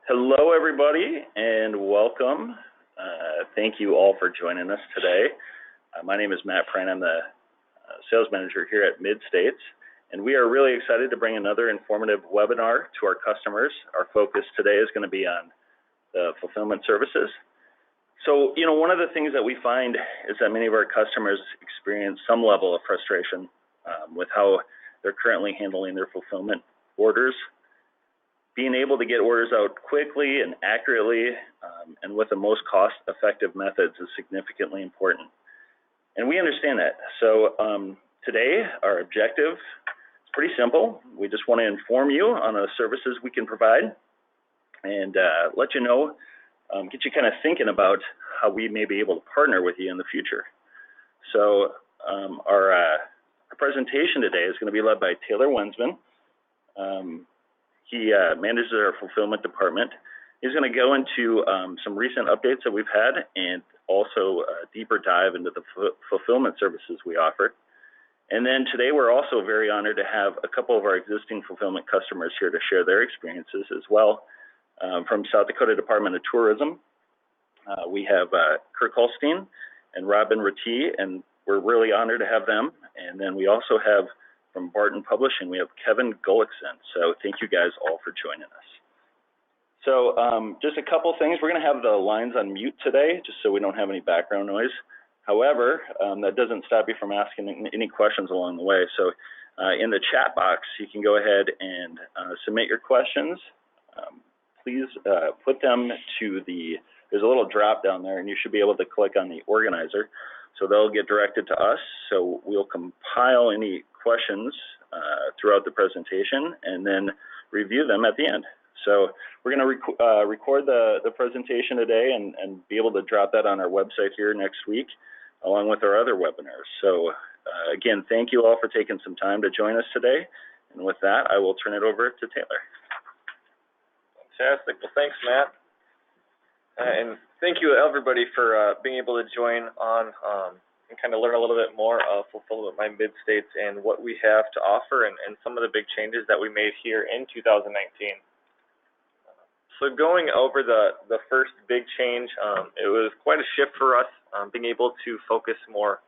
Hello, everybody, and welcome. Thank you all for joining us today. My name is Matt Prine. I'm the sales manager here at Midstates, and we are really excited to bring another informative webinar to our customers. Our focus today is going to be on the fulfillment services. So, one of the things that we find is that many of our customers experience some level of frustration with how they're currently handling their fulfillment orders. Being able to get orders out quickly and accurately and with the most cost-effective methods is significantly important. And we understand that. So today, our objective is pretty simple. We just want to inform you on the services we can provide and let you know, get you kind of thinking about how we may be able to partner with you in the future. So our presentation today is going to be led by Taylor Wensman. He manages our fulfillment department. He's going to go into some recent updates that we've had and also a deeper dive into the fulfillment services we offer. And then today we're also very honored to have a couple of our existing fulfillment customers here to share their experiences as well. From South Dakota Department of Tourism, we have Kirk Holstein and Robin Ratty, and we're really honored to have them. And then we also have from Barton Publishing, we have Kevin Gullickson. So thank you guys all for joining us. So just a couple things. We're going to have the lines on mute today, just so we don't have any background noise. However, that doesn't stop you from asking any questions along the way. So in the chat box, you can go ahead and submit your questions. Please put them to there's a little drop down there, and you should be able to click on the organizer. So they'll get directed to us. So we'll compile any questions throughout the presentation and then review them at the end. So we're going to record the presentation today and be able to drop that on our website here next week, along with our other webinars. So again, thank you all for taking some time to join us today. And with that, I will turn it over to Taylor. Fantastic. Well, thanks, Matt. And thank you, everybody, for being able to join on and kind of learn a little bit more of Fulfillment by Midstates and what we have to offer and some of the big changes that we made here in 2019. So going over the first big change, it was quite a shift for us, being able to focus more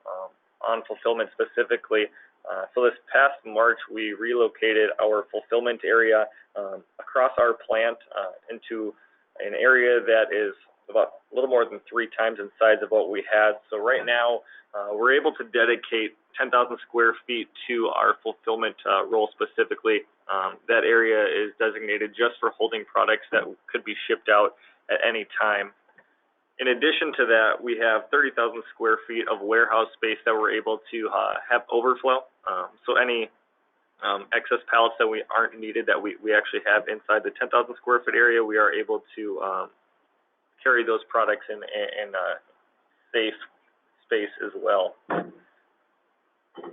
on fulfillment specifically. So this past March, we relocated our fulfillment area across our plant into an area that is about a little more than 3 times in size of what we had. So right now, we're able to dedicate 10,000 square feet to our fulfillment role specifically. That area is designated just for holding products that could be shipped out at any time. In addition to that, we have 30,000 square feet of warehouse space that we're able to have overflow. So any excess pallets that we aren't needed that we actually have inside the 10,000 square foot area, we are able to carry those products in safe space as well.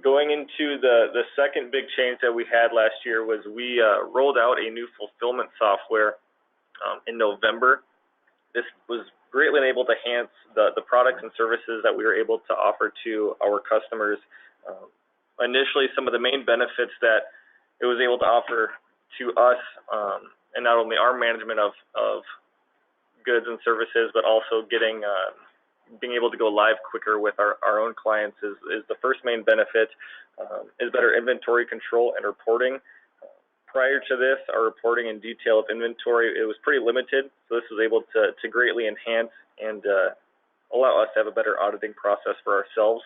Going into the second big change that we had last year was we rolled out a new fulfillment software in November. This was greatly able to enhance the products and services that we were able to offer to our customers. Initially, some of the main benefits that it was able to offer to us, and not only our management of goods and services, but also being able to go live quicker with our own clients is the first main benefit, is better inventory control and reporting. Prior to this, our reporting and detail of inventory, it was pretty limited, so this was able to greatly enhance and allow us to have a better auditing process for ourselves.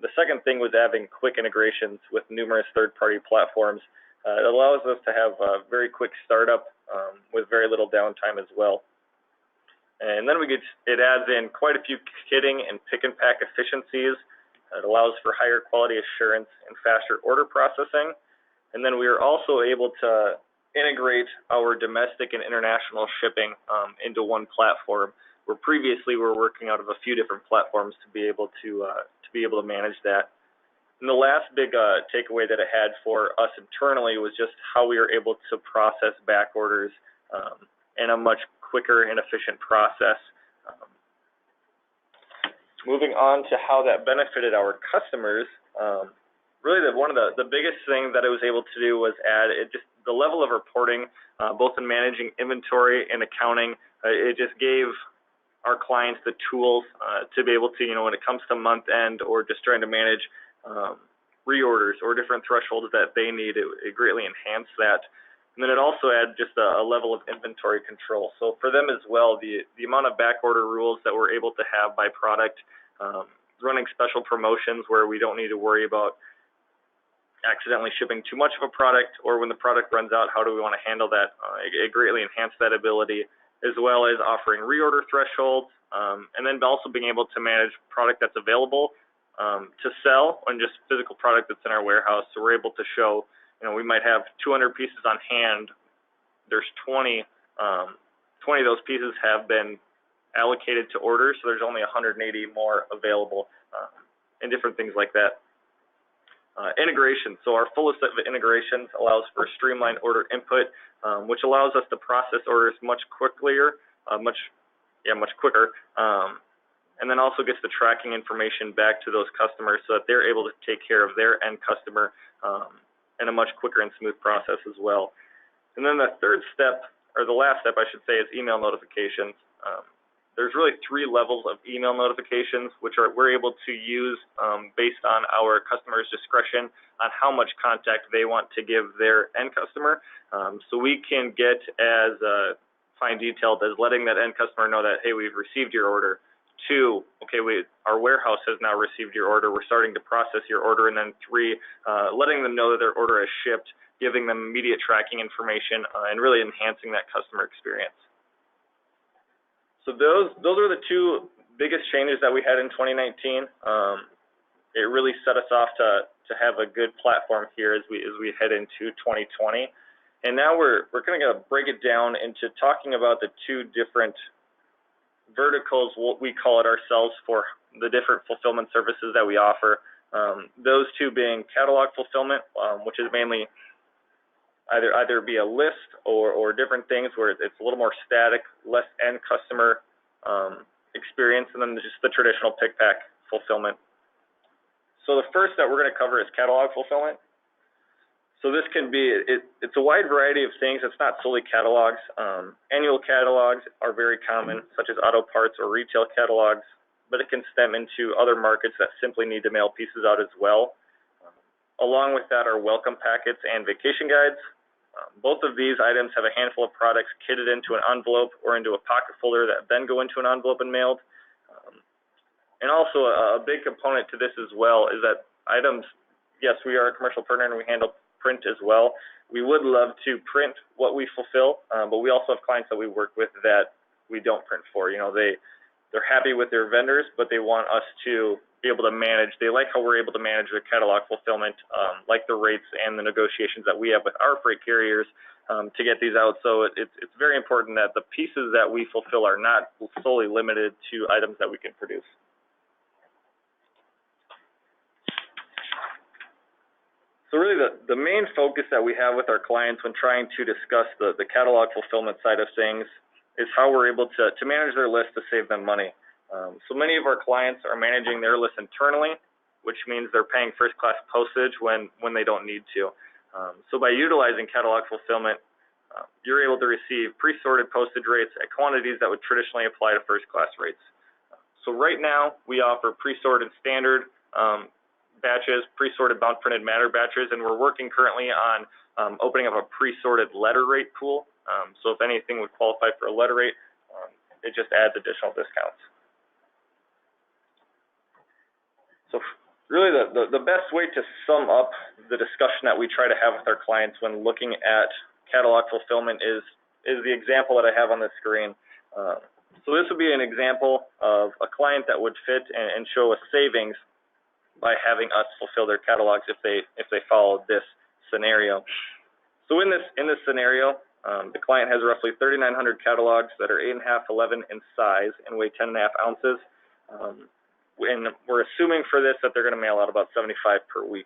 The second thing was having quick integrations with numerous third-party platforms. It allows us to have a very quick startup with very little downtime as well. And then it adds in quite a few kitting and pick and pack efficiencies. It allows for higher quality assurance and faster order processing. And then we are also able to integrate our domestic and international shipping into one platform, where previously we were working out of a few different platforms to be able to manage that. And the last big takeaway that it had for us internally was just how we were able to process back orders in a much quicker and efficient process. Moving on to how that benefited our customers, really one of the biggest things that it was able to do was add just the level of reporting, both in managing inventory and accounting. It just gave our clients the tools to be able to, when it comes to month end or just trying to manage reorders or different thresholds that they need, it greatly enhanced that. And then it also had just a level of inventory control. So for them as well, the amount of back order rules that we're able to have by product, running special promotions where we don't need to worry about accidentally shipping too much of a product, or when the product runs out, how do we want to handle that? It greatly enhanced that ability, as well as offering reorder thresholds, and then also being able to manage product that's available to sell and just physical product that's in our warehouse. So we're able to show, we might have 200 pieces on hand. There's 20 of those pieces have been allocated to orders, so there's only 180 more available, and different things like that. Integration. So our fullest set of integrations allows for streamlined order input, which allows us to process orders much quicker, and then also gets the tracking information back to those customers so that they're able to take care of their end customer in a much quicker and smooth process as well. And then the third step, or the last step, I should say, is email notifications. There's really 3 levels of email notifications, which we're able to use based on our customer's discretion on how much contact they want to give their end customer. So we can get as fine detailed as letting that end customer know that, hey, we've received your order, to, okay, our warehouse has now received your order, we're starting to process your order, and then 3, letting them know that their order is shipped, giving them immediate tracking information, and really enhancing that customer experience. So those are the 2 biggest changes that we had in 2019. It really set us off to have a good platform here as we head into 2020. And now we're going to break it down into talking about the 2 different verticals, what we call it ourselves, for the different fulfillment services that we offer. Those 2 being catalog fulfillment, which is mainly either be a list or different things where it's a little more static, less end customer experience, and then just the traditional pick pack fulfillment. So the first that we're going to cover is catalog fulfillment. So this can be, it's a wide variety of things. It's not solely catalogs. Annual catalogs are very common, such as auto parts or retail catalogs, but it can stem into other markets that simply need to mail pieces out as well. Along with that are welcome packets and vacation guides. Both of these items have a handful of products kitted into an envelope or into a pocket folder that then go into an envelope and mailed. And also a big component to this as well is that items, yes, we are a commercial partner and we handle print as well. We would love to print what we fulfill, but we also have clients that we work with that we don't print for. They're happy with their vendors, but they want us to be able to manage. They like how we're able to manage their catalog fulfillment, like the rates and the negotiations that we have with our freight carriers to get these out. So it's very important that the pieces that we fulfill are not solely limited to items that we can produce. So really the main focus that we have with our clients when trying to discuss the catalog fulfillment side of things is how we're able to manage their list to save them money. So many of our clients are managing their list internally, which means they're paying first-class postage when they don't need to. So by utilizing catalog fulfillment, you're able to receive pre-sorted postage rates at quantities that would traditionally apply to first-class rates. So right now, we offer pre-sorted standard batches, pre-sorted bound printed matter batches, and we're working currently on opening up a pre-sorted letter rate pool. So if anything would qualify for a letter rate, it just adds additional discounts. So really the best way to sum up the discussion that we try to have with our clients when looking at catalog fulfillment is the example that I have on the screen. So this would be an example of a client that would fit and show a savings by having us fulfill their catalogs if they followed this scenario. So in this scenario, the client has roughly 3,900 catalogs that are 8.5, 11 in size and weigh 10.5 ounces. And we're assuming for this that they're going to mail out about 75 per week.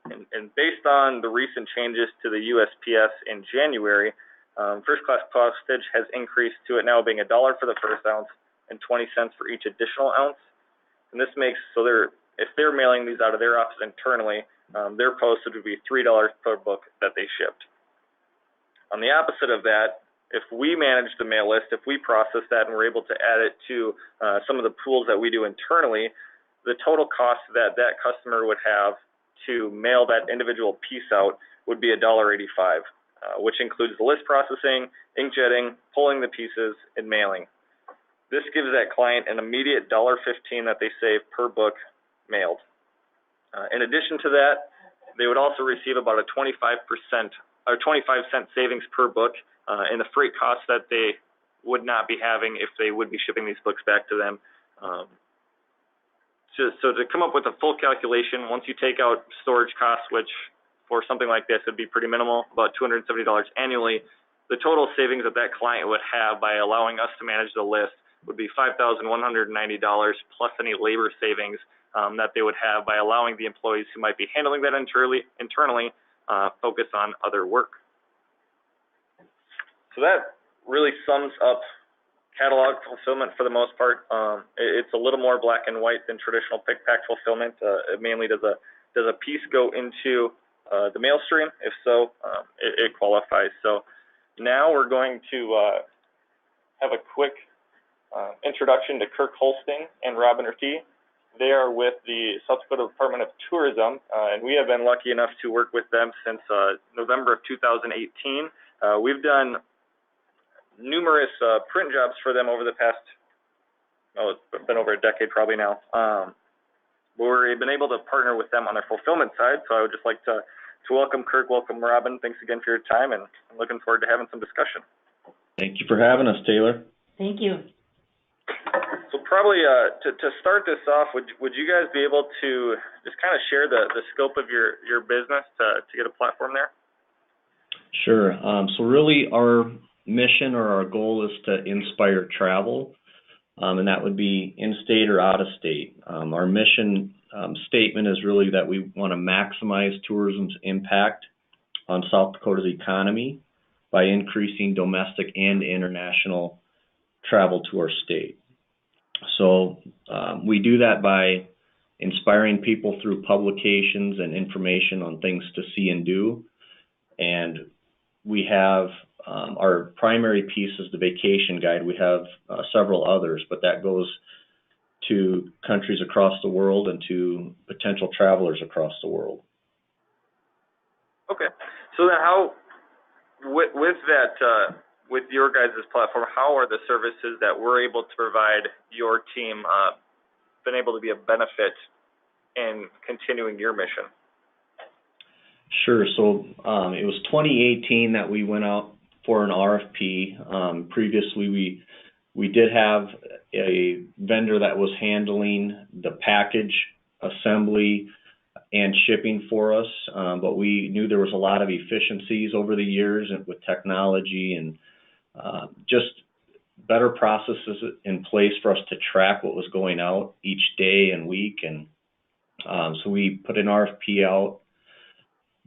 And based on the recent changes to the USPS in January, first-class postage has increased to it now being $1 for the first ounce and 20 cents for each additional ounce. And this makes, so if they're mailing these out of their office internally, their postage would be $3 per book that they shipped. On the opposite of that, if we manage the mail list, if we process that and we're able to add it to some of the pools that we do internally, the total cost that that customer would have to mail that individual piece out would be $1.85, which includes the list processing, inkjetting, pulling the pieces, and mailing. This gives that client an immediate $1.15 that they save per book mailed. In addition to that, they would also receive about a 25% or 25-cent savings per book in the freight costs that they would not be having if they would be shipping these books back to them. So to come up with a full calculation, once you take out storage costs, which for something like this would be pretty minimal, about $270 annually, the total savings that that client would have by allowing us to manage the list would be $5,190 plus any labor savings that they would have by allowing the employees who might be handling that internally focus on other work. So that really sums up catalog fulfillment for the most part. It's a little more black and white than traditional pick-pack fulfillment. Mainly does a piece go into the mail stream? If so, it qualifies. So now we're going to have a quick introduction to Kirk Holsting and Robin Ortiz. They are with the South Dakota Department of Tourism, and we have been lucky enough to work with them since November of 2018. We've done numerous print jobs for them over the past, it's been over a decade probably now. We've been able to partner with them on their fulfillment side, so I would just like to welcome Kirk, welcome Robin. Thanks again for your time, and I'm looking forward to having some discussion. Thank you for having us, Taylor. Thank you. So probably to start this off, would you guys be able to just kind of share the scope of your business to get a platform there? Sure. So really our mission or our goal is to inspire travel, and that would be in-state or out-of-state. Our mission statement is really that we want to maximize tourism's impact on South Dakota's economy by increasing domestic and international travel to our state. So we do that by inspiring people through publications and information on things to see and do. And we have our primary piece is the vacation guide. We have several others, but that goes to countries across the world and to potential travelers across the world. Okay. So then how, with that, with your guys' platform, how are the services that we're able to provide your team been able to be a benefit in continuing your mission? Sure. So it was 2018 that we went out for an RFP. Previously, we did have a vendor that was handling the package assembly and shipping for us, but we knew there was a lot of efficiencies over the years with technology and just better processes in place for us to track what was going out each day and week. And so we put an RFP out.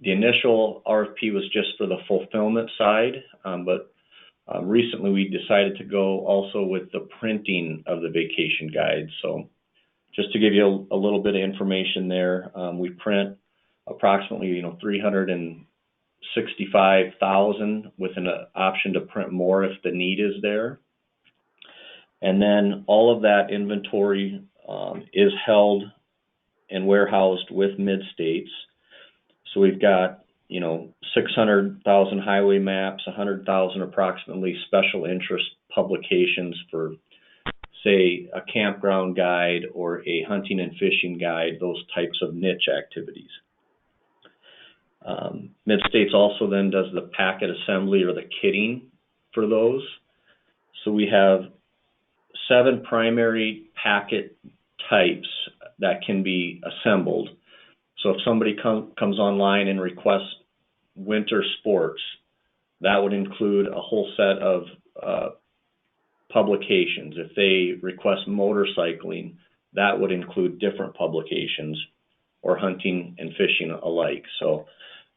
The initial RFP was just for the fulfillment side, but recently we decided to go also with the printing of the vacation guide. So just to give you a little bit of information there, we print approximately 365,000 with an option to print more if the need is there. And then all of that inventory is held and warehoused with Midstates. So we've got 600,000 highway maps, 100,000 approximately special interest publications for, say, a campground guide or a hunting and fishing guide, those types of niche activities. Midstates also then does the packet assembly or the kitting for those. So we have 7 primary packet types that can be assembled. So if somebody comes online and requests winter sports, that would include a whole set of publications. If they request motorcycling, that would include different publications, or hunting and fishing alike. So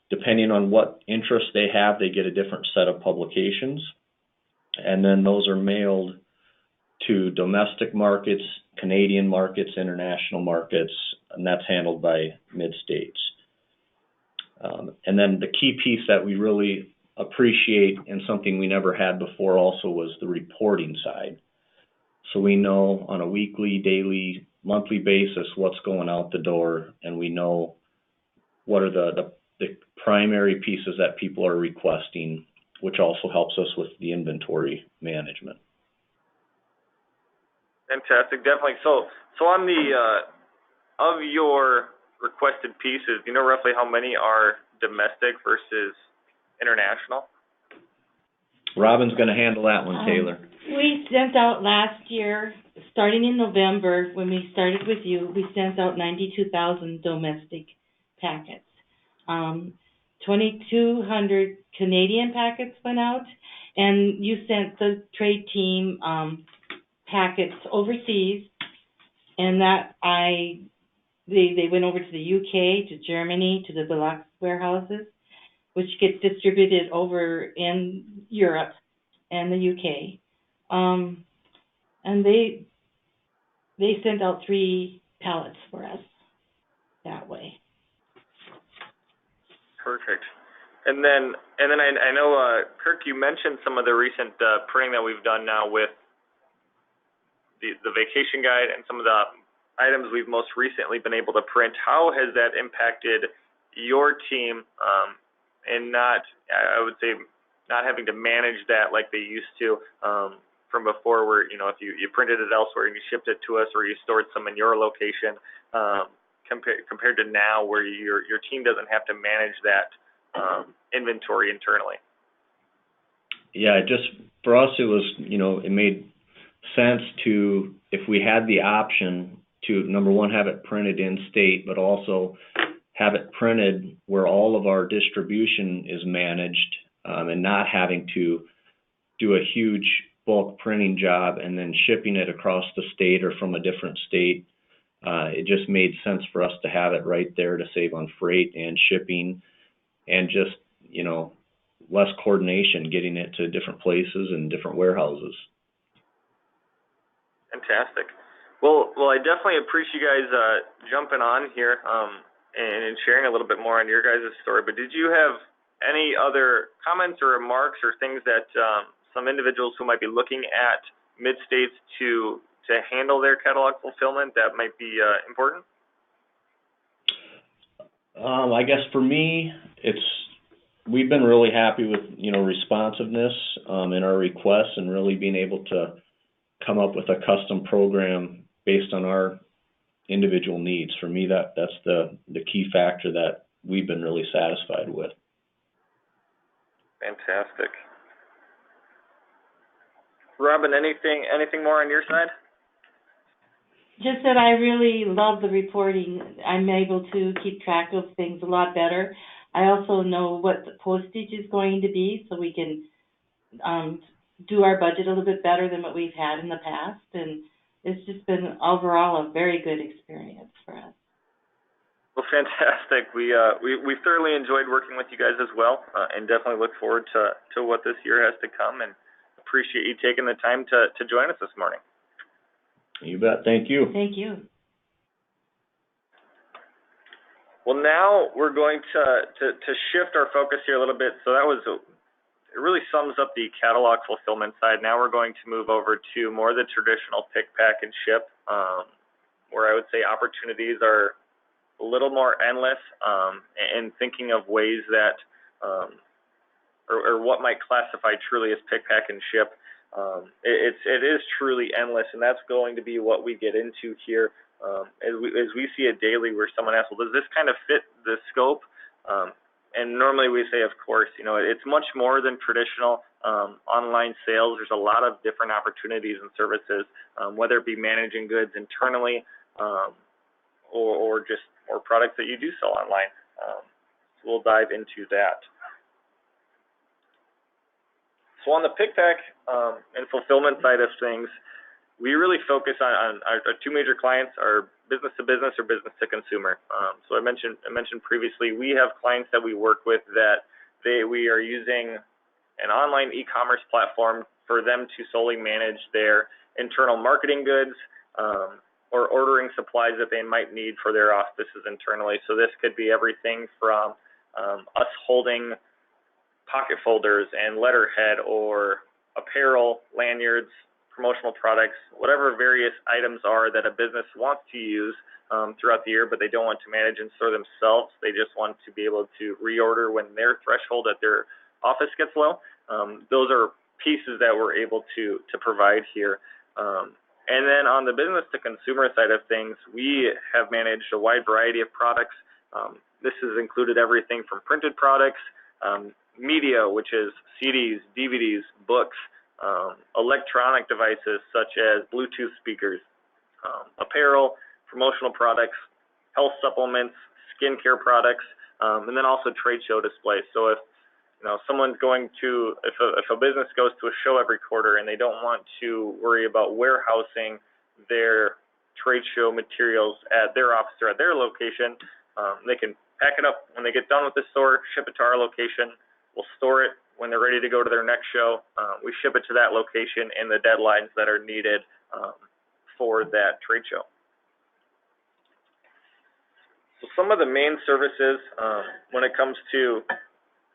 depending on what interest they have, they get a different set of publications. And then those are mailed to domestic markets, Canadian markets, international markets, and that's handled by Midstates. And then the key piece that we really appreciate and something we never had before also was the reporting side. So we know on a weekly, daily, monthly basis what's going out the door, and we know what are the primary pieces that people are requesting, which also helps us with the inventory management. Fantastic, definitely. So on the of your requested pieces, do you know roughly how many are domestic versus international? Robin's going to handle that one, Taylor. We sent out last year, starting in November, when we started with you, we sent out 92,000 domestic packets. 2,200 Canadian packets went out, and you sent the trade team packets overseas, and that they went over to the UK, to Germany, to the Belux warehouses, which gets distributed over in Europe and the UK. And they sent out 3 pallets for us that way. Perfect. And then I know, Kirk, you mentioned some of the recent printing that we've done now with the vacation guide and some of the items we've most recently been able to print. How has that impacted your team and not having to manage that like they used to from before, where, you know, if you printed it elsewhere and you shipped it to us, or you stored some in your location, compared to now where your team doesn't have to manage that inventory internally? Yeah, just for us, it was, you know, it made sense to, if we had the option to, number one, have it printed in state, but also have it printed where all of our distribution is managed, and not having to do a huge bulk printing job and then shipping it across the state or from a different state. It just made sense for us to have it right there to save on freight and shipping, and just, you know, less coordination getting it to different places and different warehouses. Fantastic. Well, I definitely appreciate you guys jumping on here and sharing a little bit more on your guys' story. But did you have any other comments or remarks or things that some individuals who might be looking at Midstates to handle their catalog fulfillment that might be important? I guess for me, we've been really happy with, you know, responsiveness in our requests, and really being able to come up with a custom program based on our individual needs. For me, that's the key factor that we've been really satisfied with. Fantastic. Robin, anything more on your side? Just that I really love the reporting. I'm able to keep track of things a lot better. I also know what the postage is going to be, so we can do our budget a little bit better than what we've had in the past. And it's just been overall a very good experience for us. Well, fantastic. We thoroughly enjoyed working with you guys as well, and definitely look forward to what this year has to come, and appreciate you taking the time to join us this morning. You bet. Thank you. Thank you. Well, now we're going to shift our focus here a little bit. So it really sums up the catalog fulfillment side. Now we're going to move over to more the traditional pick, pack, and ship, where I would say opportunities are a little more endless, and thinking of ways that, or what might classify truly as pick, pack, and ship. It is truly endless, and that's going to be what we get into here as we see it daily, where someone asks, well, does this kind of fit the scope? And normally we say, of course, you know, it's much more than traditional online sales. There's a lot of different opportunities and services, whether it be managing goods internally, or products that you do sell online. So we'll dive into that. So on the pick, pack, and fulfillment side of things, we really focus on our two major clients, are business to business or business to consumer. So I mentioned previously, we have clients that we work with that we are using an online e-commerce platform for them to solely manage their internal marketing goods, or ordering supplies that they might need for their offices internally. So this could be everything from us holding pocket folders and letterhead, or apparel, lanyards, promotional products, whatever various items are that a business wants to use throughout the year, but they don't want to manage and store themselves. They just want to be able to reorder when their threshold at their office gets low. Those are pieces that we're able to provide here. And then on the business to consumer side of things, we have managed a wide variety of products. This has included everything from printed products, media, which is CDs, DVDs, books, electronic devices such as Bluetooth speakers, apparel, promotional products, health supplements, skincare products, and then also trade show displays. So if someone's going to, if a business goes to a show every quarter and they don't want to worry about warehousing their trade show materials at their office or at their location, they can pack it up when they get done with the store, ship it to our location. We'll store it when they're ready to go to their next show. We ship it to that location in the deadlines that are needed for that trade show. So some of the main services when it comes to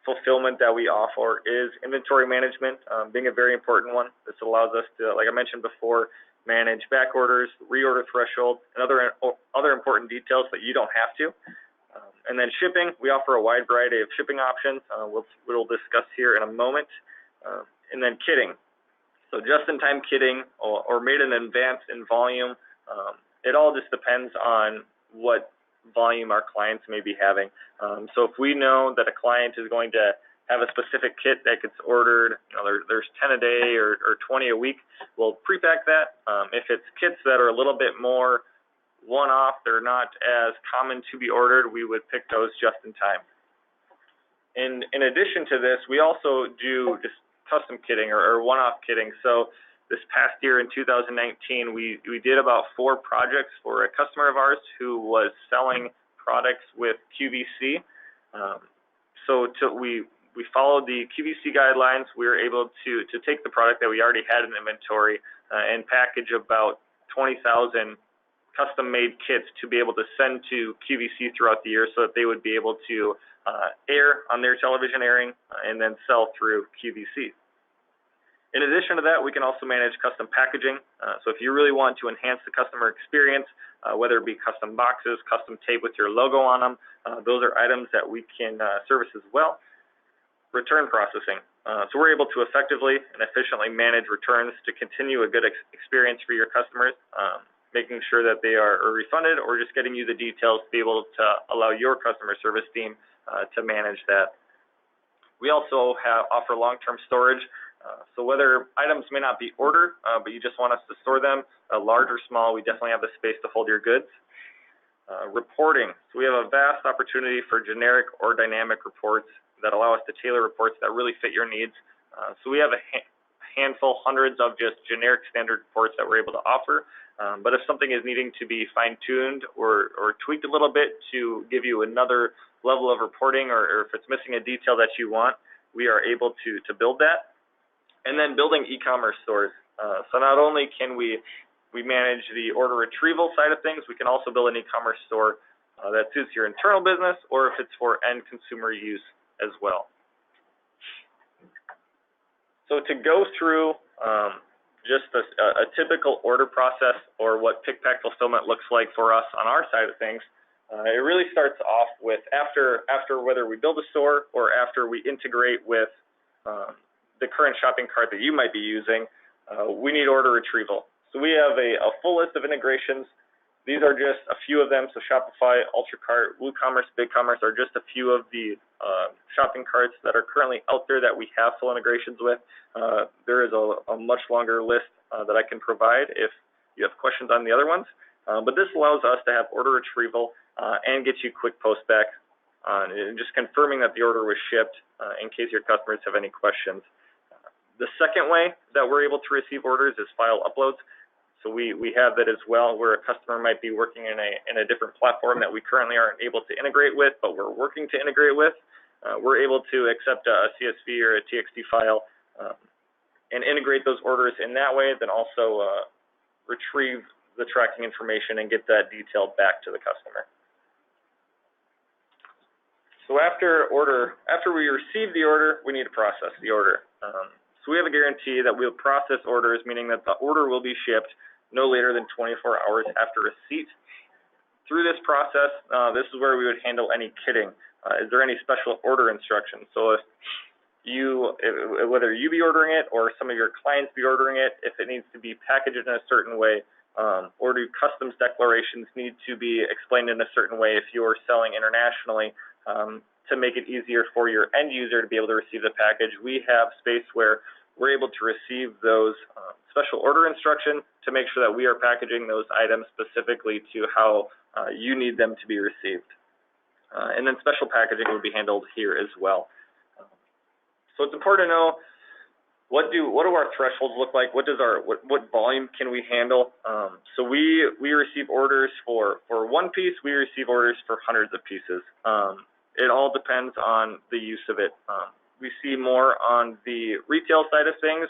fulfillment that we offer is inventory management, being a very important one. This allows us to, like I mentioned before, manage back orders, reorder threshold, and other important details that you don't have to. And then shipping, we offer a wide variety of shipping options, we'll discuss here in a moment. And then kitting. So just-in-time kitting or made in advance in volume, it all just depends on what volume our clients may be having. So if we know that a client is going to have a specific kit that gets ordered, there's 10 a day or 20 a week, we'll pre-pack that. If it's kits that are a little bit more one-off, they're not as common to be ordered, we would pick those just in time. In addition to this, we also do just custom kitting or one-off kitting. So this past year in 2019, we did about 4 projects for a customer of ours who was selling products with QVC. We followed the QVC guidelines. We were able to take the product that we already had in inventory and package about 20,000 custom-made kits to be able to send to QVC throughout the year so that they would be able to air on their television airing and then sell through QVC. In addition to that, we can also manage custom packaging. So if you really want to enhance the customer experience, whether it be custom boxes, custom tape with your logo on them, those are items that we can service as well. Return processing. So we're able to effectively and efficiently manage returns to continue a good experience for your customers, making sure that they are refunded or just getting you the details to be able to allow your customer service team to manage that. We also offer long-term storage. So whether items may not be ordered, but you just want us to store them, large or small, we definitely have the space to hold your goods. Reporting. So we have a vast opportunity for generic or dynamic reports that allow us to tailor reports that really fit your needs. So we have a handful, hundreds of just generic standard reports that we're able to offer. But if something is needing to be fine-tuned or tweaked a little bit to give you another level of reporting, or if it's missing a detail that you want, we are able to build that. And then building e-commerce stores. So not only can we manage the order retrieval side of things, we can also build an e-commerce store that suits your internal business, or if it's for end consumer use as well. So to go through just a typical order process, or what pick, pack, fulfillment looks like for us on our side of things, it really starts off with after whether we build a store or after we integrate with the current shopping cart that you might be using, we need order retrieval. So we have a full list of integrations. These are just a few of them. So Shopify, UltraCart, WooCommerce, BigCommerce are just a few of the shopping carts that are currently out there that we have full integrations with. There is a much longer list that I can provide if you have questions on the other ones. But this allows us to have order retrieval and get you quick post back on just confirming that the order was shipped in case your customers have any questions. The second way that we're able to receive orders is file uploads. So we have that as well, where a customer might be working in a different platform that we currently aren't able to integrate with, but we're working to integrate with. We're able to accept a CSV or a TXT file and integrate those orders in that way, then also retrieve the tracking information and get that detail back to the customer. So after we receive the order, we need to process the order. So we have a guarantee that we'll process orders, meaning that the order will be shipped no later than 24 hours after receipt. Through this process, this is where we would handle any kitting. Is there any special order instructions? So whether you be ordering it or some of your clients be ordering it, if it needs to be packaged in a certain way, or do customs declarations need to be explained in a certain way if you are selling internationally, to make it easier for your end user to be able to receive the package, we have space where we're able to receive those special order instructions to make sure that we are packaging those items specifically to how you need them to be received. And then special packaging would be handled here as well. So it's important to know what do our thresholds look like? What volume can we handle? So we receive orders for one piece. We receive orders for hundreds of pieces. It all depends on the use of it. We see more on the retail side of things,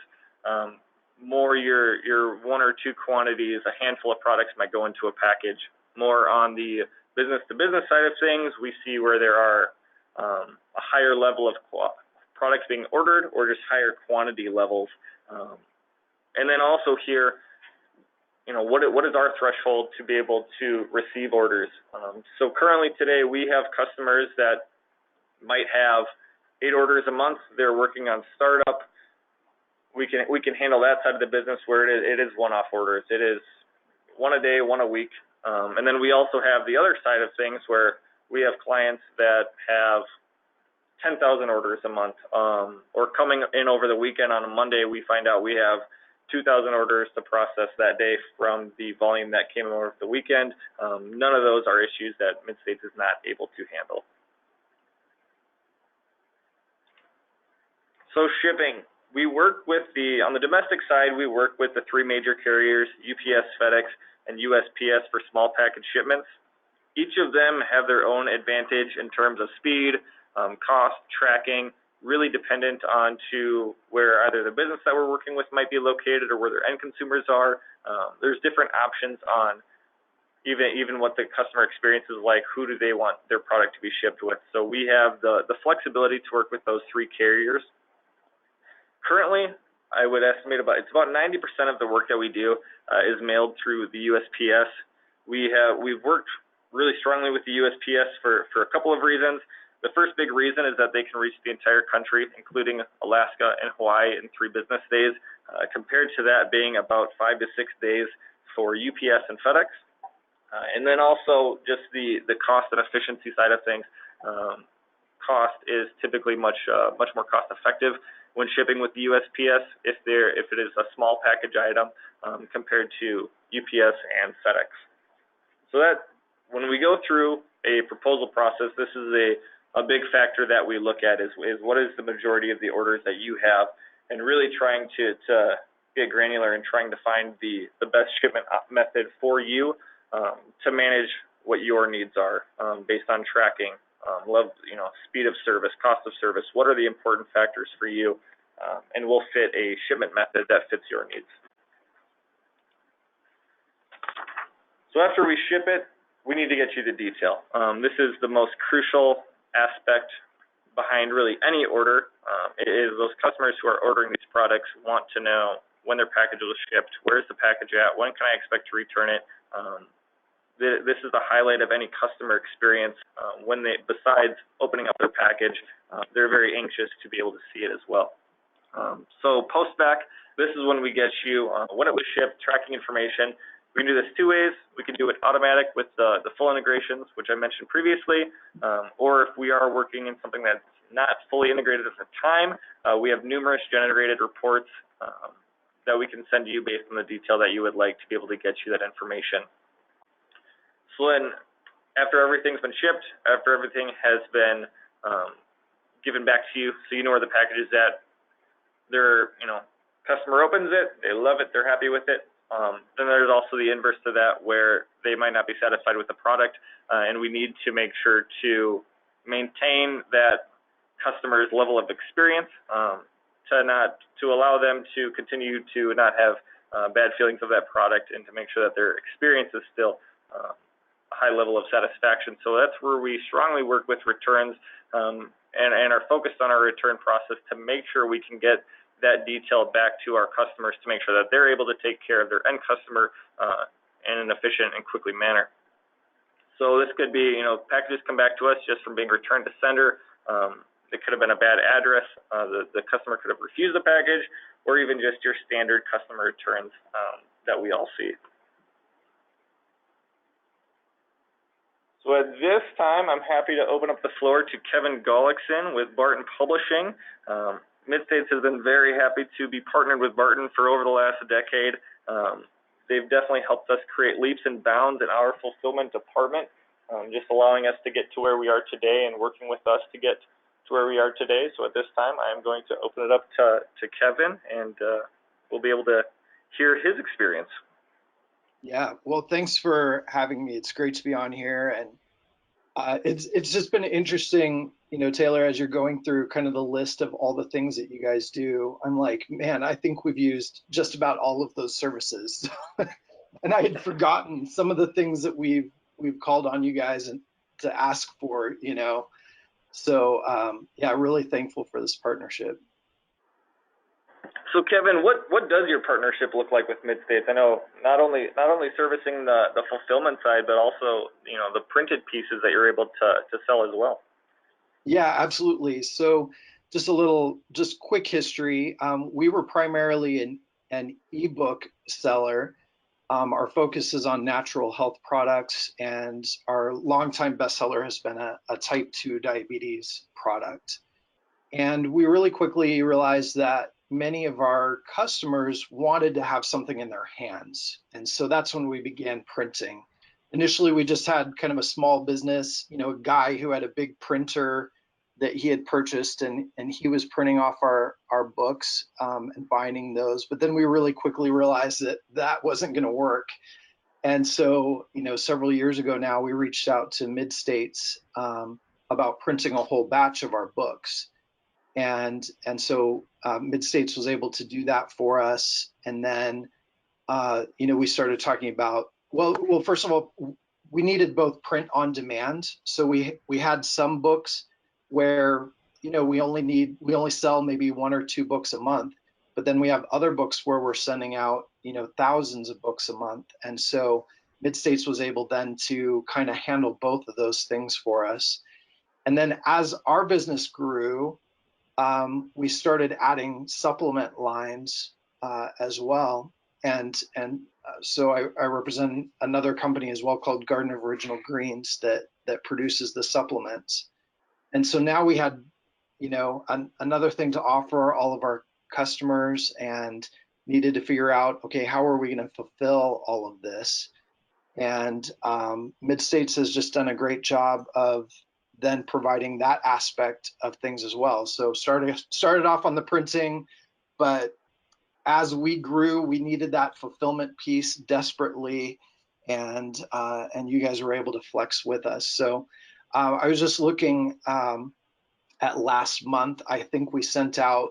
more your one or two quantities, a handful of products might go into a package. More on the business-to-business side of things, we see where there are a higher level of products being ordered or just higher quantity levels. And then also here, what is our threshold to be able to receive orders? So currently today we have customers that might have 8 orders a month. They're working on startup. We can handle that side of the business where it is one-off orders. It is one a day, one a week. And then we also have the other side of things where we have clients that have 10,000 orders a month, or coming in over the weekend on a Monday, we find out we have 2,000 orders to process that day from the volume that came over the weekend. None of those are issues that Midstates is not able to handle. So shipping, we work with on the domestic side, we work with the 3 major carriers, UPS, FedEx, and USPS for small package shipments. Each of them have their own advantage in terms of speed, cost, tracking, really dependent on where either the business that we're working with might be located or where their end consumers are. There's different options on even what the customer experience is like, who do they want their product to be shipped with. So we have the flexibility to work with those 3 carriers. Currently, I would estimate it's about 90% of the work that we do is mailed through the USPS. We've worked really strongly with the USPS for a couple of reasons. The first big reason is that they can reach the entire country, including Alaska and Hawaii, in 3 business days, compared to that being about 5 to 6 days for UPS and FedEx. And then also just the cost and efficiency side of things. Cost is typically much more cost effective when shipping with the USPS if it is a small package item compared to UPS and FedEx. So that when we go through a proposal process, this is a big factor that we look at is what is the majority of the orders that you have, and really trying to get granular and trying to find the best shipment method for you to manage what your needs are based on tracking, speed of service, cost of service. What are the important factors for you? And we'll fit a shipment method that fits your needs. So after we ship it, we need to get you the detail. This is the most crucial aspect behind really any order. It is those customers who are ordering these products want to know when their package was shipped, where's the package at, when can I expect to return it. This is the highlight of any customer experience. When besides opening up their package, they're very anxious to be able to see it as well. So post-back, this is when we get you when it was shipped, tracking information. We can do this 2 ways. We can do it automatic with the full integrations, which I mentioned previously, or if we are working in something that's not fully integrated at the time, we have numerous generated reports that we can send you based on the detail that you would like to be able to get you that information. So then, after everything's been shipped, after everything has been given back to you, so you know where the package is at, customer opens it, they love it, they're happy with it. Then there's also the inverse to that where they might not be satisfied with the product, and we need to make sure to maintain that customer's level of experience to allow them to continue to not have bad feelings of that product and to make sure that their experience is still a high level of satisfaction. So that's where we strongly work with returns and are focused on our return process to make sure we can get that detail back to our customers to make sure that they're able to take care of their end customer in an efficient and quickly manner. So this could be, packages come back to us just from being returned to sender. It could have been a bad address. The customer could have refused the package, or even just your standard customer returns that we all see. So at this time, I'm happy to open up the floor to Kevin Gullickson with Barton Publishing. Midstates has been very happy to be partnered with Barton for over the last decade. They've definitely helped us create leaps and bounds in our fulfillment department, just allowing us to get to where we are today and working with us to get to where we are today. So at this time, I am going to open it up to Kevin, and we'll be able to hear his experience. Yeah, well, thanks for having me. It's great to be on here, and it's just been interesting, Taylor, as you're going through kind of the list of all the things that you guys do. I'm like, man, I think we've used just about all of those services, and I had forgotten some of the things that we've called on you guys and to ask for, So yeah, really thankful for this partnership. So Kevin, what does your partnership look like with Midstates? I know not only servicing the fulfillment side, but also the printed pieces that you're able to sell as well. Yeah, absolutely. So just quick history. We were primarily an ebook seller. Our focus is on natural health products, and our longtime bestseller has been a type 2 diabetes product. And we really quickly realized that many of our customers wanted to have something in their hands. And so that's when we began printing. Initially, we just had kind of a small business, a guy who had a big printer that he had purchased, and he was printing off our books and binding those. But then we really quickly realized that wasn't going to work. And so, several years ago now, we reached out to Midstates about printing a whole batch of our books. And so Midstates was able to do that for us. And then, we started talking about, well, first of all, we needed both print on demand. So we had some books where, we only sell maybe 1 or 2 books a month, but then we have other books where we're sending out, thousands of books a month. And so Midstates was able then to kind of handle both of those things for us. And then as our business grew, we started adding supplement lines as well. And so I represent another company as well called Garden of Original Greens that produces the supplements. And so now we had, another thing to offer all of our customers, and needed to figure out, okay, how are we going to fulfill all of this? And Midstates has just done a great job of then providing that aspect of things as well. So started off on the printing, but as we grew, we needed that fulfillment piece desperately, and you guys were able to flex with us. So I was just looking at last month. I think we sent out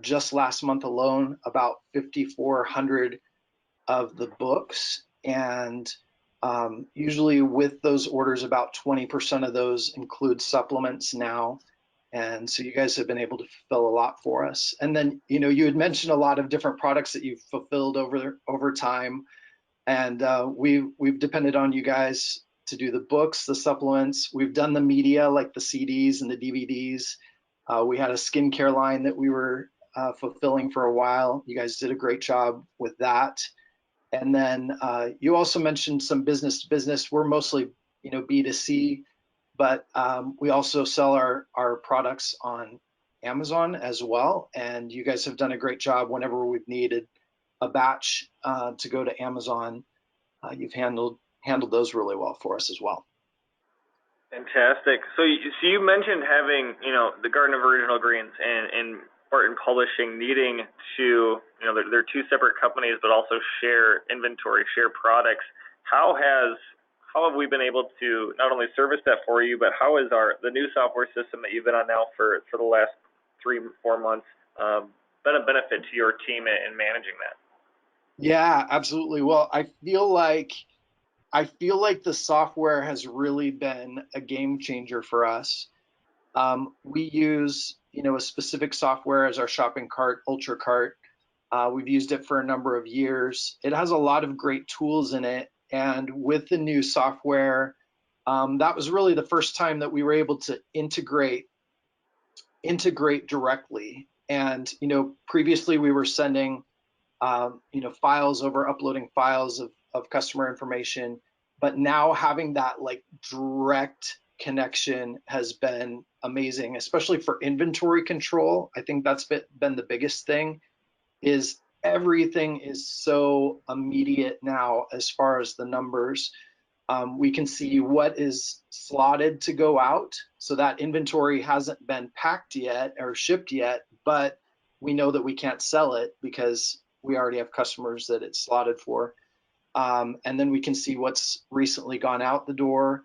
just last month alone about 5,400 of the books, and usually with those orders, about 20% of those include supplements now. And so you guys have been able to fulfill a lot for us. And then, you had mentioned a lot of different products that you've fulfilled over time. And we've depended on you guys to do the books, the supplements. We've done the media like the CDs and the DVDs. We had a skincare line that we were fulfilling for a while. You guys did a great job with that. And then you also mentioned some business to business. We're mostly, B2C, but we also sell our products on Amazon as well. And you guys have done a great job whenever we've needed a batch to go to Amazon. You've handled those really well for us as well. Fantastic. So you mentioned having, the Garden of Original Greens and Barton Publishing needing to, they're 2 separate companies, but also share inventory, share products. How have we been able to not only service that for you, but how is the new software system that you've been on now for the last 3-4 months been a benefit to your team in managing that? Yeah, absolutely. Well, I feel like the software has really been a game changer for us. We use, a specific software as our shopping cart, Ultra Cart. We've used it for a number of years. It has a lot of great tools in it, and with the new software, that was really the first time that we were able to integrate directly. And previously we were sending files over, uploading files of customer information. But now having that like direct connection has been amazing, especially for inventory control. I think that's been the biggest thing is everything is so immediate now as far as the numbers. We can see what is slotted to go out. So that inventory hasn't been packed yet or shipped yet, but we know that we can't sell it because we already have customers that it's slotted for. And then we can see what's recently gone out the door.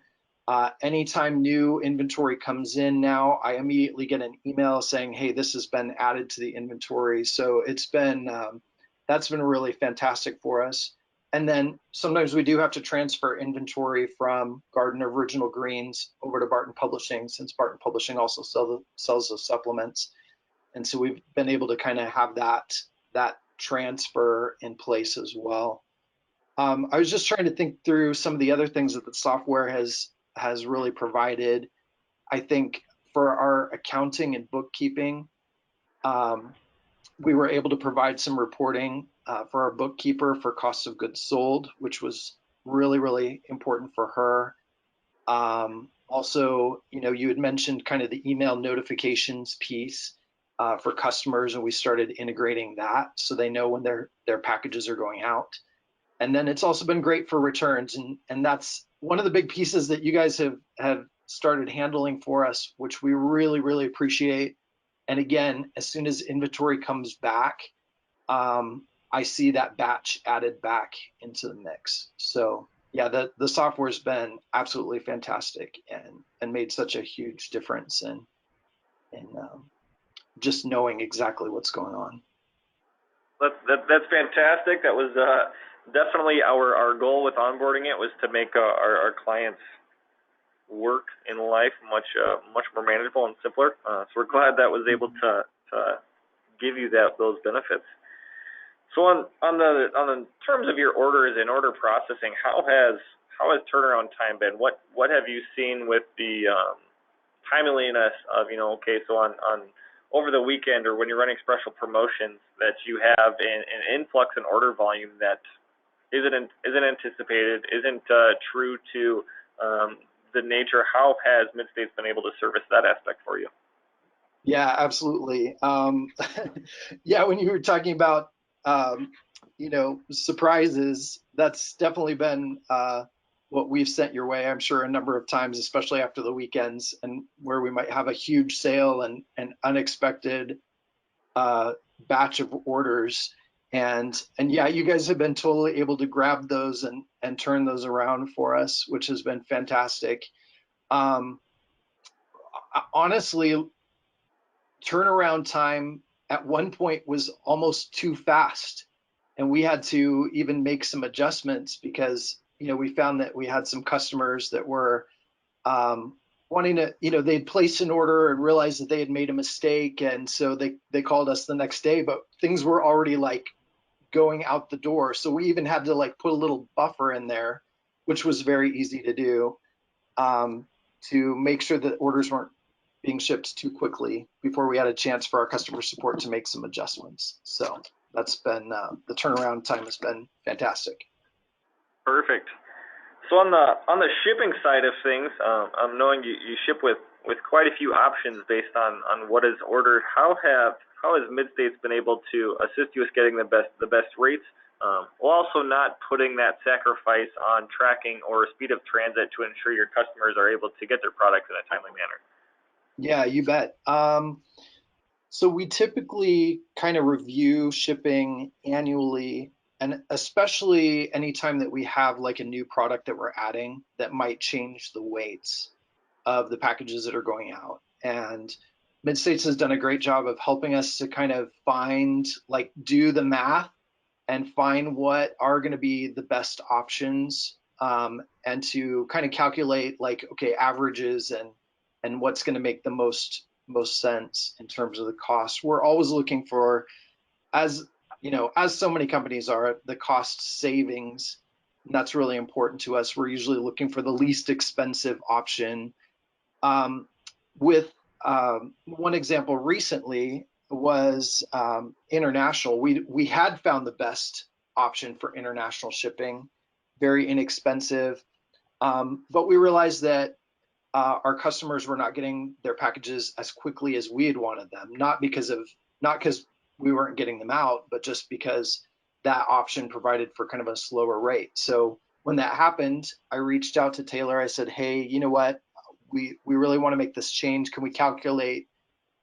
Anytime new inventory comes in now, I immediately get an email saying, hey, this has been added to the inventory. So that's been really fantastic for us. And then sometimes we do have to transfer inventory from Garden of Original Greens over to Barton Publishing, since Barton Publishing also sells the supplements. And so we've been able to kind of have that transfer in place as well. I was just trying to think through some of the other things that the software has really provided. I think for our accounting and bookkeeping, um, we were able to provide some reporting for our bookkeeper for cost of goods sold, which was really, really important for her. Also, you had mentioned kind of the email notifications piece for customers, and we started integrating that so they know when their packages are going out. And then it's also been great for returns, and that's one of the big pieces that you guys have started handling for us, which we really, really appreciate. And again, as soon as inventory comes back, I see that batch added back into the mix. So yeah, the software's been absolutely fantastic and made such a huge difference in just knowing exactly what's going on. That's fantastic. That was definitely our goal with onboarding it, was to make our clients' work in life much more manageable and simpler. So we're glad that was able to give you those benefits. So on the terms of your orders and order processing, how has turnaround time been? What have you seen with the timeliness of, okay, so on over the weekend or when you're running special promotions, that you have an influx in order volume that isn't anticipated, isn't true to the nature? How has Midstates been able to service that aspect for you? Yeah, absolutely. Yeah, when you were talking about surprises, that's definitely been what we've sent your way, I'm sure, a number of times, especially after the weekends, and where we might have a huge sale and an unexpected batch of orders. And yeah, you guys have been totally able to grab those and turn those around for us, which has been fantastic. Um, Honestly, turnaround time at one point was almost too fast, and we had to even make some adjustments because we found that we had some customers that were wanting to, they'd placed an order and realized that they had made a mistake, and so they called us the next day, but things were already like going out the door, so we even had to like put a little buffer in there, which was very easy to do, um, to make sure that orders weren't being shipped too quickly before we had a chance for our customer support to make some adjustments. So that's been the turnaround time has been fantastic. Perfect. So on the shipping side of things, I'm knowing you ship with quite a few options based on what is ordered. How has Midstates been able to assist you with getting the best rates, while also not putting that sacrifice on tracking or speed of transit to ensure your customers are able to get their products in a timely manner? Yeah, you bet. So we typically kind of review shipping annually, and especially anytime that we have like a new product that we're adding that might change the weights of the packages that are going out. And Midstates has done a great job of helping us to kind of do the math and find what are going to be the best options, and to kind of calculate like, okay, averages and what's going to make the most sense in terms of the cost. We're always looking for, as you know, as so many companies are, the cost savings. And that's really important to us. We're usually looking for the least expensive option. With one example recently was international. We had found the best option for international shipping, very inexpensive, but we realized that our customers were not getting their packages as quickly as we had wanted them, not because we weren't getting them out, but just because that option provided for kind of a slower rate. So when that happened, I reached out to Taylor. I said, hey, you know what? We really want to make this change. Can we calculate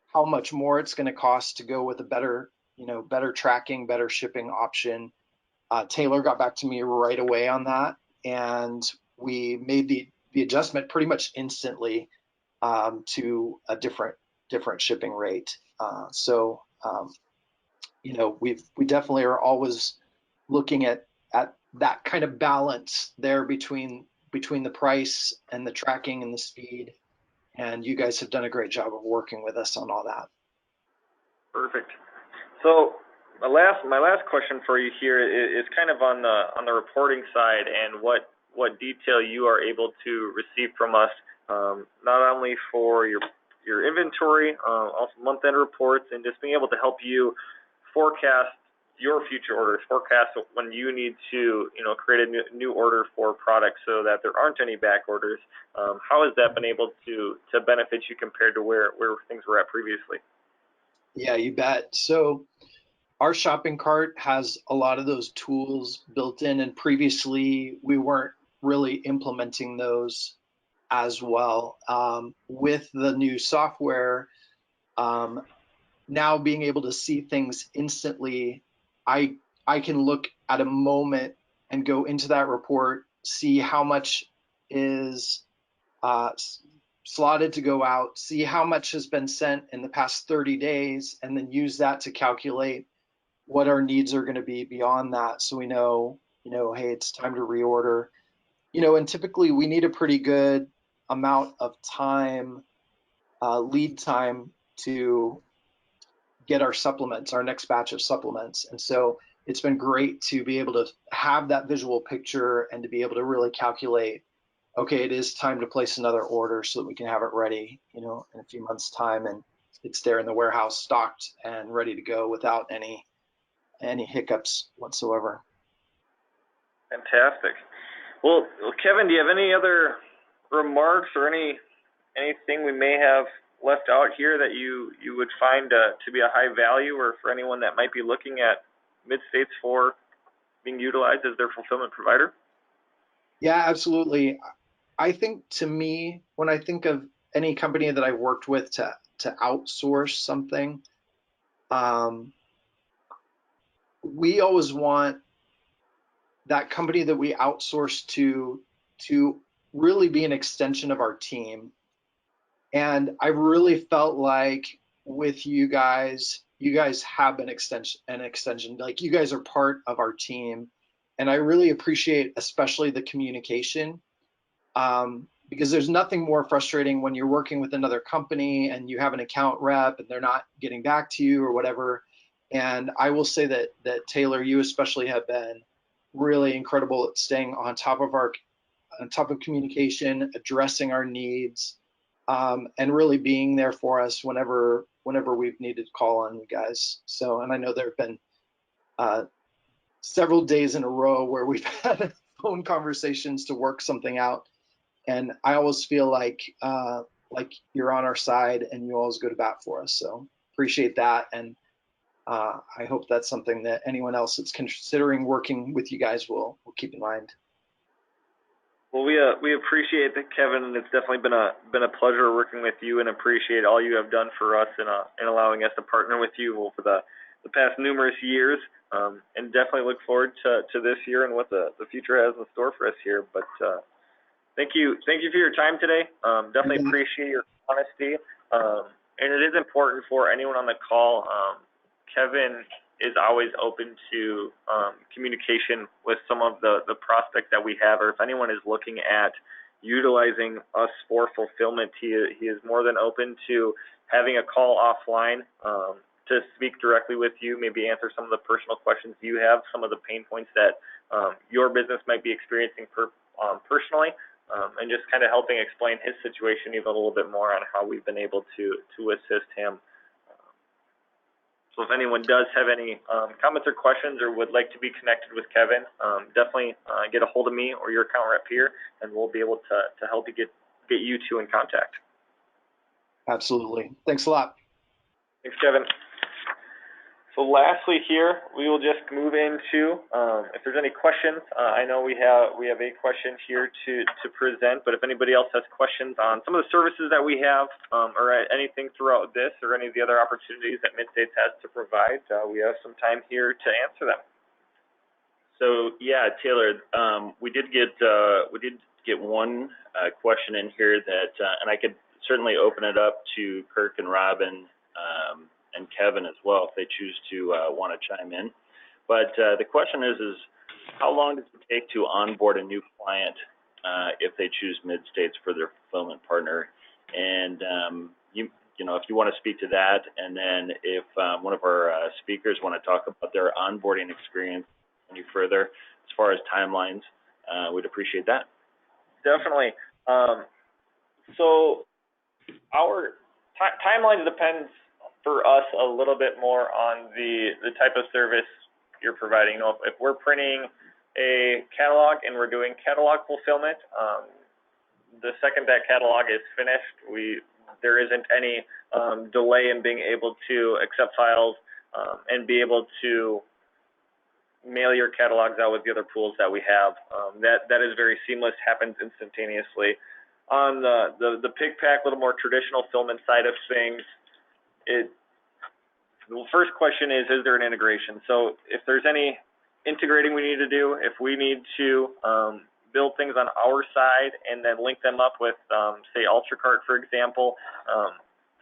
how much more it's going to cost to go with a better, better tracking, better shipping option? Taylor got back to me right away on that, and we made the adjustment pretty much instantly, to a different shipping rate. We definitely are always looking at that kind of balance there between the price and the tracking and the speed. And you guys have done a great job of working with us on all that. Perfect. So my last question for you here is kind of on the reporting side, and what detail you are able to receive from us, not only for your inventory, also month-end reports, and just being able to help you forecast your future orders, forecast when you need to, create a new order for products so that there aren't any back orders. How has that been able to benefit you compared to where things were at previously? Yeah, you bet. So our shopping cart has a lot of those tools built in, and previously we weren't really implementing those as well. With the new software, now being able to see things instantly, I can look at a moment and go into that report, see how much is slotted to go out, see how much has been sent in the past 30 days, and then use that to calculate what our needs are going to be beyond that. So we know, hey, it's time to reorder. And typically we need a pretty good amount of time, lead time, to get our supplements, our next batch of supplements. And so it's been great to be able to have that visual picture and to be able to really calculate, okay, it is time to place another order so that we can have it ready, in a few months' time, and it's there in the warehouse stocked and ready to go without any hiccups whatsoever. Fantastic. Well, Kevin, do you have any other remarks or anything we may have left out here that you would find to be a high value, or for anyone that might be looking at Midstates for being utilized as their fulfillment provider? Yeah, absolutely. I think, to me, when I think of any company that I've worked with to outsource something, we always want that company that we outsource to really be an extension of our team. And I really felt like with you guys have been an extension. Like, you guys are part of our team, and I really appreciate especially the communication, because there's nothing more frustrating when you're working with another company and you have an account rep and they're not getting back to you or whatever. And I will say that Taylor, you especially have been really incredible at staying on top of communication, addressing our needs, and really being there for us whenever we've needed to call on you guys. So, and I know there have been several days in a row where we've had phone conversations to work something out, and I always feel like you're on our side and you always go to bat for us. So appreciate that, and I hope that's something that anyone else that's considering working with you guys will keep in mind. Well, we appreciate that, Kevin, and it's definitely been a pleasure working with you, and appreciate all you have done for us in allowing us to partner with you over the past numerous years, and definitely look forward to this year and what the future has in store for us here. But thank you for your time today. Definitely appreciate your honesty, and it is important for anyone on the call. Kevin is always open to communication with some of the prospects that we have, or if anyone is looking at utilizing us for fulfillment, he is more than open to having a call offline to speak directly with you, maybe answer some of the personal questions you have, some of the pain points that your business might be experiencing personally, and just kind of helping explain his situation even a little bit more on how we've been able to assist him. So if anyone does have any comments or questions or would like to be connected with Kevin, definitely get a hold of me or your account rep here, and we'll be able to help you get you two in contact. Absolutely. Thanks a lot. Thanks, Kevin. So lastly here, we will just move into, if there's any questions, I know we have a question here to present, but if anybody else has questions on some of the services that we have, or anything throughout this or any of the other opportunities that Midstates has to provide, we have some time here to answer them. So yeah, Taylor, we did get one question in here that, and I could certainly open it up to Kirk and Robin and Kevin as well if they choose to want to chime in. But the question is how long does it take to onboard a new client if they choose Midstates for their fulfillment partner? And you know, if you want to speak to that, and then if one of our speakers want to talk about their onboarding experience any further as far as timelines, we'd appreciate that. Definitely. So our timeline depends for us a little bit more on the type of service you're providing. You know, if we're printing a catalog and we're doing catalog fulfillment, the second that catalog is finished, there isn't any delay in being able to accept files and be able to mail your catalogs out with the other pools that we have. That is very seamless, happens instantaneously. On the pick pack, a little more traditional fulfillment side of things, the first question is there an integration? So if there's any integrating we need to do, if we need to build things on our side and then link them up with, say, UltraCart, for example,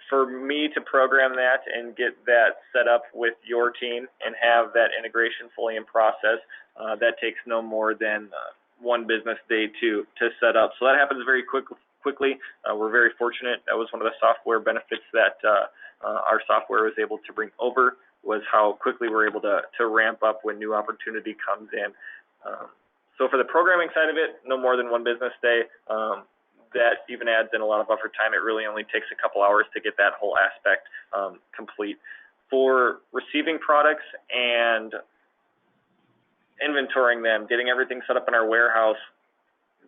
for me to program that and get that set up with your team and have that integration fully in process, that takes no more than 1 business day to set up. So that happens very quickly. We're very fortunate. That was one of the software benefits that our software was able to bring over, was how quickly we're able to ramp up when new opportunity comes in. So for the programming side of it, no more than 1 business day. That even adds in a lot of buffer time. It really only takes a couple hours to get that whole aspect complete. For receiving products and inventorying them, getting everything set up in our warehouse,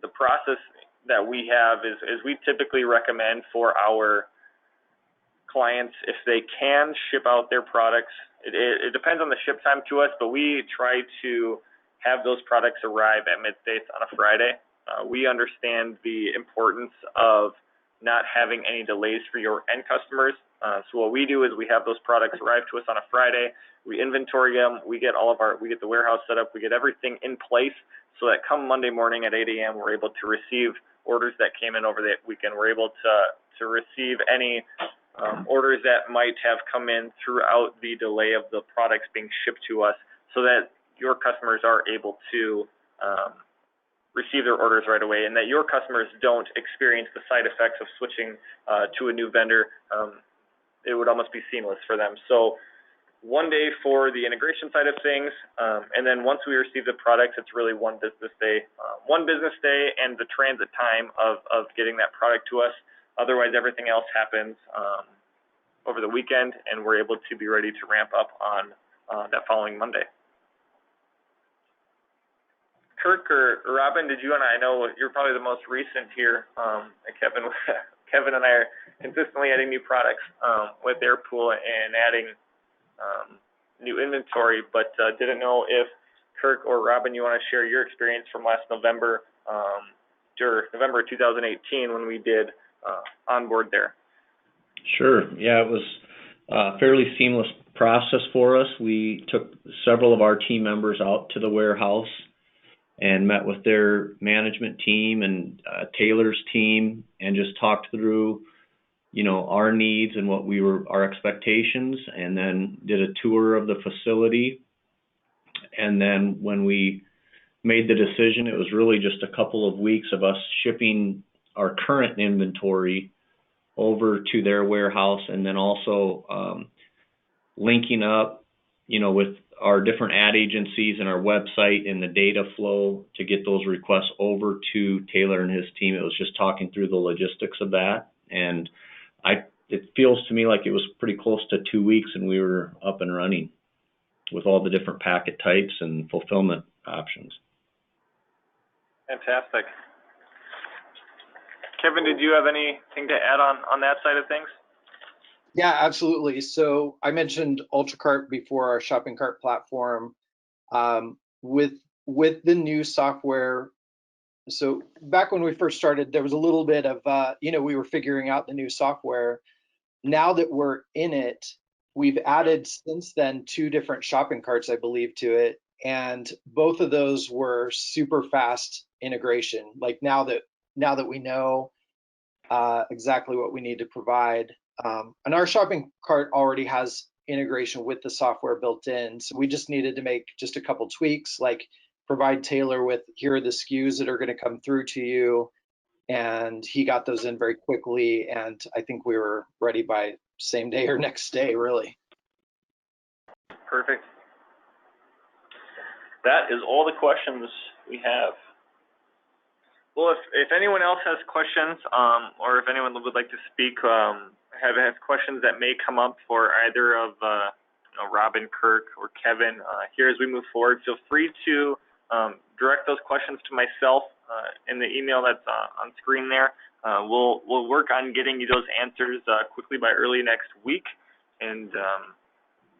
the process that we have is we typically recommend for our clients, if they can ship out their products, it depends on the ship time to us, but we try to have those products arrive at Midstates on a Friday. We understand the importance of not having any delays for your end customers. So what we do is we have those products arrive to us on a Friday. We inventory them. We get the warehouse set up. We get everything in place so that come Monday morning at 8 a.m. we're able to receive orders that came in over the weekend. We're able to receive any orders that might have come in throughout the delay of the products being shipped to us, so that your customers are able to receive their orders right away, and that your customers don't experience the side effects of switching to a new vendor. It would almost be seamless for them. So 1 day for the integration side of things, and then once we receive the products, it's really 1 business day. 1 business day and the transit time of getting that product to us. Otherwise, everything else happens over the weekend, and we're able to be ready to ramp up on that following Monday. Kirk or Robin, did you, and I know you're probably the most recent here, Kevin and I are consistently adding new products with their pool and adding new inventory, but didn't know if Kirk or Robin, you want to share your experience from last November, or November 2018 when we did onboard there. Sure. Yeah, it was a fairly seamless process for us. We took several of our team members out to the warehouse and met with their management team and Taylor's team and just talked through our needs and our expectations, and then did a tour of the facility. And then when we made the decision, it was really just a couple of weeks of us shipping our current inventory over to their warehouse, and then also linking up, with our different ad agencies and our website and the data flow to get those requests over to Taylor and his team. It was just talking through the logistics of that, and it feels to me like it was pretty close to 2 weeks, and we were up and running with all the different packet types and fulfillment options. Fantastic. Kevin, did you have anything to add on that side of things? Yeah, absolutely. So I mentioned UltraCart before, our shopping cart platform. With the new software, so back when we first started, there was a little bit of, we were figuring out the new software. Now that we're in it, we've added since then 2 different shopping carts, I believe, to it. And both of those were super fast integration. Like now that we know exactly what we need to provide. And our shopping cart already has integration with the software built in. So we just needed to make just a couple tweaks, like provide Taylor with, here are the SKUs that are going to come through to you. And he got those in very quickly. And I think we were ready by same day or next day, really. Perfect. That is all the questions we have. Well, if anyone else has questions, or if anyone would like to speak, have questions that may come up for either of Robin, Kirk, or Kevin here as we move forward, feel free to direct those questions to myself in the email that's on screen there. We'll work on getting you those answers quickly by early next week. And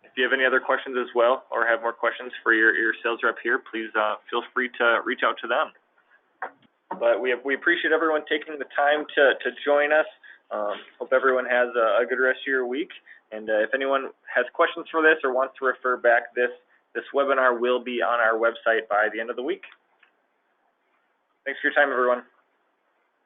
if you have any other questions as well, or have more questions for your sales rep here, please feel free to reach out to them. But we appreciate everyone taking the time to join us. Hope everyone has a good rest of your week. And if anyone has questions for this or wants to refer back, this webinar will be on our website by the end of the week. Thanks for your time, everyone.